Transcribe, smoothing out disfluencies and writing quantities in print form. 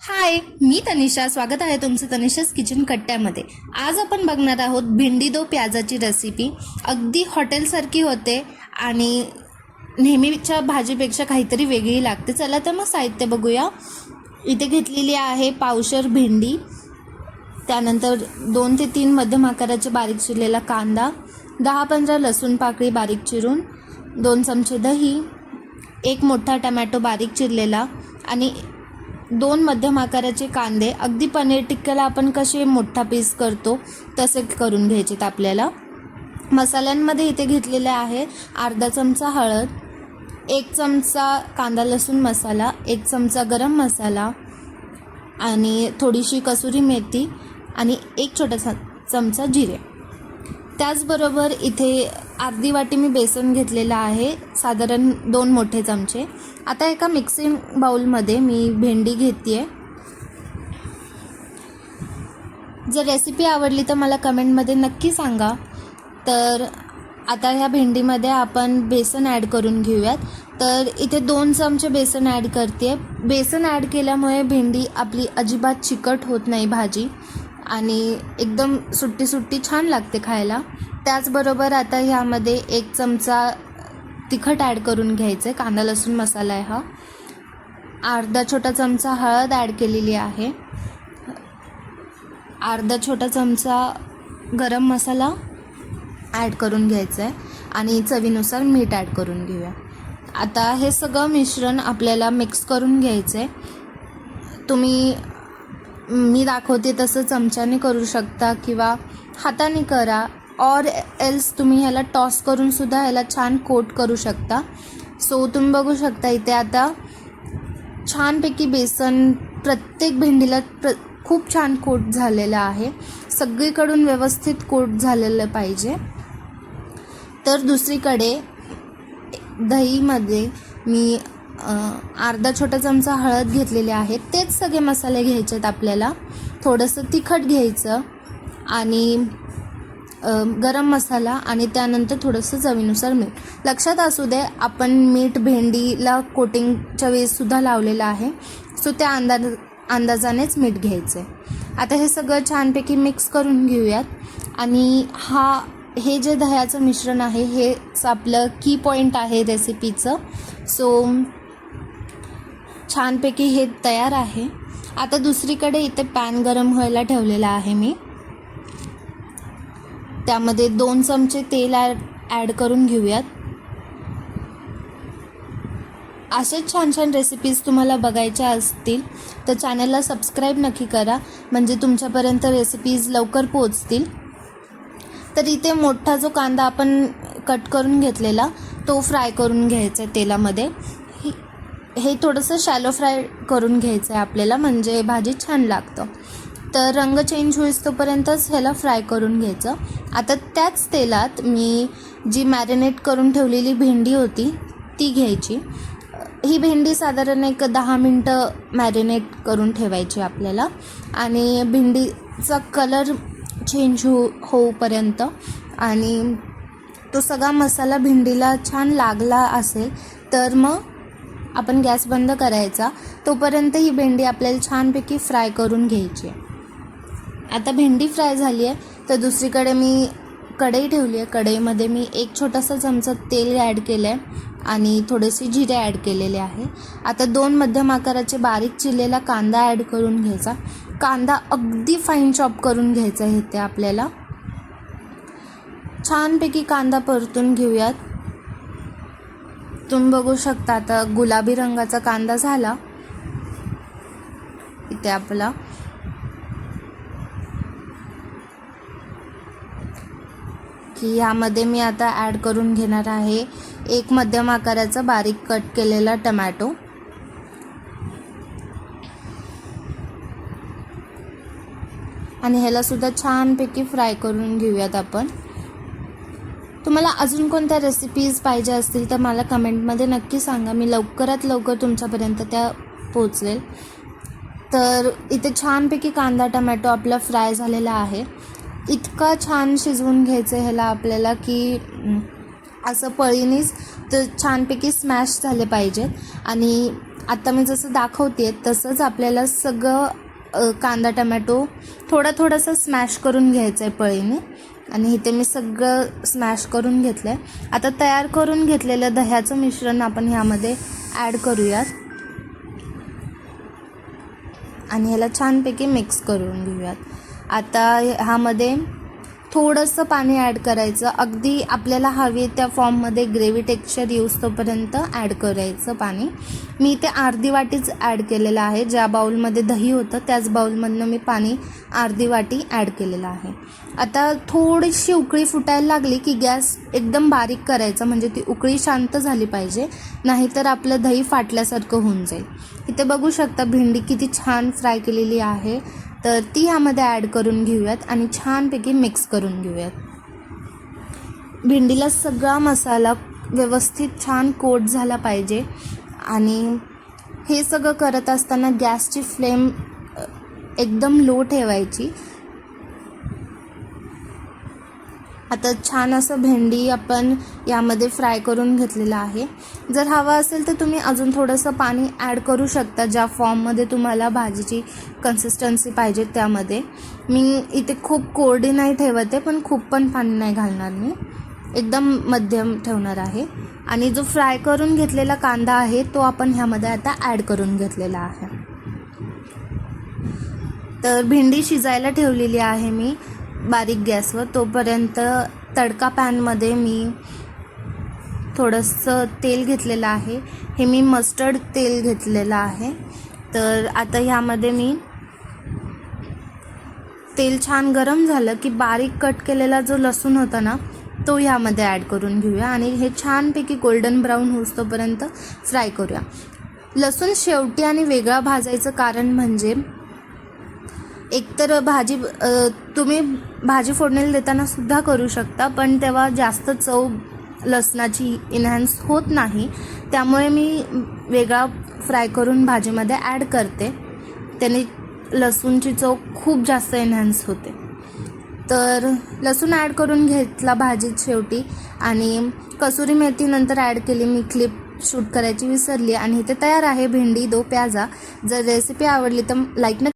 हाय, मी तनिषा. स्वागत आहे तुमचं तनिषा's किचन कट्ट्यामध्ये. आज आपण बघणार आहोत भेंडी दो प्याजाची रेसिपी. अगदी हॉटेलसारखी होते आणि नेहमीच्या भाजीपेक्षा काहीतरी वेगळी लागते. चला तर मग साहित्य बघूया. इथे घेतलेली आहे पावशर भेंडी, त्यानंतर 2 ते 3 मध्यम आकाराचे बारीक चिरलेला कांदा, 10-15 लसूण पाकळी बारीक चिरून, 2 चमचे दही, 1 मोठा टमॅटो बारीक चिरलेला आणि 2 मध्यम आकाराचे कांदे. अगदी पनीर टिक्क्याला आपण कसे मोठा पीस करतो तसे करून घ्यायचेत आपल्याला. मसाल्यांमध्ये इथे घेतलेले आहे अर्धा चमचा हळद, 1 चमचा कांदा लसूण मसाला, 1 चमचा गरम मसाला आणि थोडीशी कसुरी मेथी आणि 1 छोटासा चमचा जिरे. त्याचबरोबर इथे अर्धी वाटी मी बेसन घेतलेलं आहे, साधारण 2 मोठे चमचे. आता एका मिक्सिंग बाउलमध्ये मी भेंडी घेते. जर रेसिपी आवडली तर मला कमेंटमध्ये नक्की सांगा. तर आता ह्या भेंडीमध्ये आपण बेसन ॲड करून घेऊयात. तर इथे 2 चमचे बेसन ॲड करते. बेसन ॲड केल्यामुळे भेंडी आपली अजिबात चिकट होत नाही भाजी आणि एकदम सुट्टी सुट्टी छान लागते खायला. त्याचबरोबर आता ह्यामध्ये 1 चमचा तिखट ॲड करून घ्यायचं आहे. कांदा लसूण मसाला आहे हा. अर्धा छोटा चमचा हळद ॲड केलेली आहे. अर्धा छोटा चमचा गरम मसाला ॲड करून घ्यायचं आहे आणि चवीनुसार मीठ ॲड करून घेऊया. आता हे सगळं मिश्रण आपल्याला मिक्स करून घ्यायचं आहे. तुम्ही मी दाखवते तसं चमच्याने करू शकता किंवा हाताने करा, और एल्स तुम्ही ह्याला टॉस करून सुद्धा ह्याला छान कोट करू शकता. सो तुम्ही बघू शकता इथे आता छानपैकी बेसन प्रत्येक भेंडीला खूप छान कोट झालेलं आहे. सगळीकडून व्यवस्थित कोट झालेलं पाहिजे. तर दुसरीकडे दहीमध्ये मी अर्धा छोटा चमचा हळद घेतलेले आहे. तेच सगळे मसाले घ्यायचे आहेत आपल्याला. थोडंसं तिखट घ्यायचं आणि गरम मसाला आणि त्यानंतर थोडंसं चवीनुसार मीठ. लक्षात असू दे आपण मीठ भेंडीला कोटिंगच्या वेळेससुद्धा लावलेलं आहे. सो त्या अंदाजानेच मीठ घ्यायचं आहे. आता हे सगळं छानपैकी मिक्स करून घेऊयात. आणि हे जे दह्याचं मिश्रण आहे हेच आपलं की पॉईंट आहे रेसिपीचं. सो छानपैकी हे तयार आहे. आता दुसरीकडे इथे पॅन गरम व्हायला ठेवलेला आहे मी. त्यामध्ये 2 चमचे तेल ॲड करून घेऊयात. असेच छान छान रेसिपीज तुम्हाला बघायच्या असतील तर चॅनलला सबस्क्राईब नक्की करा, म्हणजे तुमच्यापर्यंत रेसिपीज लवकर पोहोचतील. तर इथे मोठा जो कांदा आपण कट करून घेतलेला तो फ्राय करून घ्यायचा आहे तेलामध्ये. हे थोडंसं शॅलो फ्राय करून घ्यायचं आहे आपल्याला, म्हणजे भाजी छान लागतं. तर रंग चेंज होईस तोपर्यंतच ह्याला फ्राय करून घ्यायचं. आता त्याच तेलात मी जी मॅरिनेट करून ठेवलेली भेंडी होती ती घ्यायची. ही भेंडी साधारण एक 10 मिनटं मॅरिनेट करून ठेवायची आपल्याला आणि भेंडीचा कलर चेंज होऊपर्यंत आणि तो सगळा मसाला भेंडीला छान लागला असेल तर मग आपण गॅस बंद करायचा. तोपर्यंत ही भेंडी आपल्याला छानपैकी फ्राय करून घ्यायची. आता भेंडी फ्राय झाली आहे तर दुसरीकडे मी कढई ठेवली आहे. कढईमध्ये मी 1 छोटासा चमचा तेल ॲड केलं आहे आणि थोडेसे जिरे ॲड केलेले आहे. आता 2 मध्यम आकाराचे बारीक चिरलेला कांदा ॲड करून घ्यायचा. कांदा अगदी फाईन चॉप करून घ्यायचा आहे ते आपल्याला. छानपैकी कांदा परतून घेऊयात. तुम्ही बघू शकता आता गुलाबी रंगाचा कांदा झाला इथे आपला. की यामध्ये मी आता ॲड करून घेणार आहे 1 मध्यम आकाराचा बारीक कट केलेला टमॅटो. आणि ह्याला सुद्धा छानपैकी फ्राय करून घेऊयात आपण. तुम्हाला अजून कोणत्या रेसिपीज पाहिजे असतील तर मला कमेंटमध्ये नक्की सांगा, मी लवकरात लवकर तुमच्यापर्यंत त्या पोहोचवेल. तर इथे छानपैकी कांदा टमॅटो आपला फ्राय झालेला आहे. इतका छान शिजवून घ्यायचं ह्याला आपल्याला की असं पळीनीच तर छानपैकी स्मॅश झाले पाहिजेत. आणि आता मी जसं दाखवते तसंच आपल्याला सगळं कांदा टमॅटो थोडंसं स्मॅश करून घ्यायचं आहे पळीने. आणि इथे मी सगळं स्मॅश करून घेतलं आहे. आता तयार करून घेतलेलं दह्याचं मिश्रण आपण ह्यामध्ये ॲड करूयात आणि ह्याला छानपैकी मिक्स करून घेऊयात. आता ह्यामध्ये थोडंसं पाणी ॲड करायचं, अगदी आपल्याला हवी त्या फॉर्ममध्ये ग्रेव्ही टेक्स्चर येऊस तोपर्यंत ॲड करायचं पाणी. मी इथे अर्धी वाटीच ॲड केलेलं आहे. ज्या बाउलमध्ये दही होतं त्याच बाउलमधनं मी पाणी अर्धी वाटी ॲड केलेलं आहे. आता थोडीशी उकळी फुटायला लागली की गॅस एकदम बारीक करायचा, म्हणजे ती उकळी शांत झाली पाहिजे, नाहीतर आपलं दही फाटल्यासारखं होऊन जाईल. इथे बघू शकता भेंडी किती छान फ्राय केलेली आहे. तर ती ह्यामध्ये ॲड करून घेऊयात आणि छानपैकी मिक्स करून घेऊयात. भेंडीला सगळा मसाला व्यवस्थित छान कोट झाला पाहिजे. आणि हे सगळं करत असताना गॅसची फ्लेम एकदम लो ठेवायची. आता छान असं भेंडी आपण यामध्ये फ्राय करून घेतलेलं आहे. जर हवं असेल तर तुम्ही अजून थोडंसं पाणी ॲड करू शकता, ज्या फॉर्ममध्ये तुम्हाला भाजीची कन्सिस्टन्सी पाहिजे त्यामध्ये. मी इथे खूप कोरडी नाही ठेवत आहे, पण खूप पण पाणी नाही घालणार मी, एकदम मध्यम ठेवणार आहे. आणि जो फ्राय करून घेतलेला कांदा आहे तो आपण ह्यामध्ये आता ॲड करून घेतलेला आहे. तर भेंडी शिजायला ठेवलेली आहे मी बारीक गॅसवर. तोपर्यंत तडका पॅनमध्ये मी थोडंसं तेल घेतलेलं आहे. हे मी मस्टर्ड तेल घेतलेलं आहे. तर आता ह्यामध्ये मी तेल छान गरम झालं की बारीक कट केलेला जो लसूण होता ना तो ह्यामध्ये ॲड करून घेऊया आणि हे छानपैकी गोल्डन ब्राऊन होऊस तोपर्यंत फ्राय करूया. लसूण शेवटी आणि वेगळा भाजायचं कारण म्हणजे एकतर तुम्ही भाजी फोडणीला देताना सुद्धा करू शकता, पण तेव्हा जास्त चव लसणाची इन्हॅन्स होत नाही. त्यामुळे मी वेगळा फ्राय करून भाजीमध्ये ॲड करते. त्याने लसूणची चव खूप जास्त इन्हॅन्स होते. तर लसूण ॲड करून घेतला भाजीत शेवटी आणि कसुरी मेथी नंतर ॲड केली. मी क्लिप शूट करायची विसरली आणि इथे तयार आहे भेंडी दो प्याजा. जर रेसिपी आवडली तर लाईक